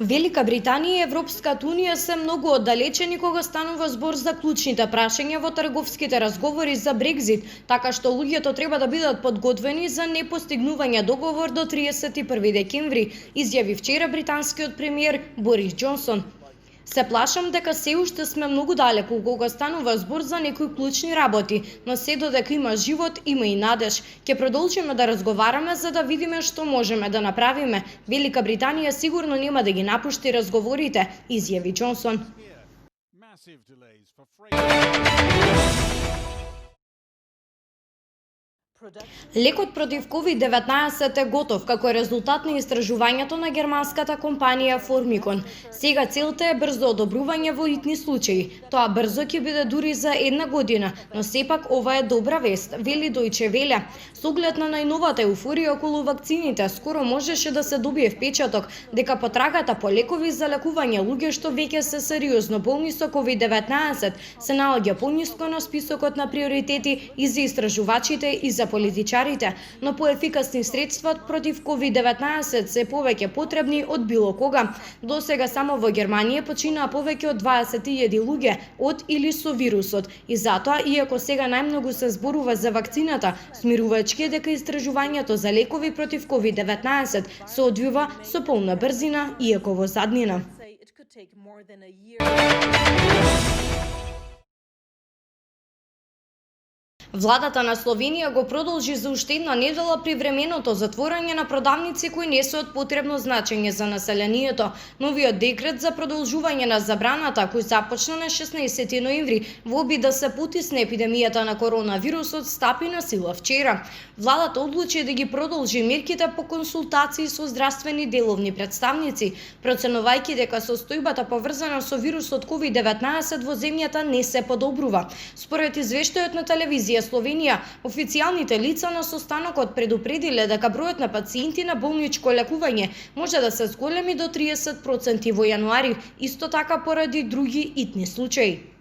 Велика Британија и Европската Унија се многу оддалечени кога станува збор за клучните прашања во трговските разговори за Брекзит, така што луѓето треба да бидат подготвени за непостигнување договор до 31 декември, изјави вчера британскиот премиер Борис Џонсон. Се плашам дека се уште сме многу далеку кога станува збор за некои клучни работи, но се додека има живот, има и надеж. Ќе продолжиме да разговараме за да видиме што можеме да направиме. Велика Британија сигурно нема да ги напушти разговорите, изјави Џонсон. Лекот против COVID-19 е готов како резултат на истражувањето на германската компанија Formycon. Сега целта е брзо одобрување во итни случаи. Тоа брзо ќе биде дури за 1 година, но сепак ова е добра вест, вели Deutsche Welle. Со оглед на најновата еуфорија околу вакцините, скоро можеше да се добие впечаток дека потрагата по лекови за лекување луѓе што веќе се сериозно болни со COVID-19 се наоѓа пониско на списокот на приоритети и за истражувачите и за политичарите, но поефикасни средства против COVID-19 се повеќе потребни од било кога. До сега само во Германија починаа повеќе од 20.000 луѓе од или со вирусот. И затоа, иако сега најмногу се зборува за вакцината, смирувачки е дека истражувањето за лекови против COVID-19 се одвива со полна брзина, иако во заднина. Владата на Словенија го продолжи за уште една недела привременото затворање на продавници кои не се од потребно значење за населението. Новиот декрет за продолжување на забраната, кој започна на 16 ноември во обид да се потисне епидемијата на коронавирусот, стапи на сила вчера. Владата одлучи да ги продолжи мерките по консултации со здравствени деловни представници, проценувајќи дека состојбата поврзана со вирусот COVID-19 во земјата не се подобрува. Според извештајот на телевизија Словенија, официјалните лица на состанокот предупредиле дека бројот на пациенти на болничко лекување може да се зголеми до 30% во јануари, исто така поради други итни случаи.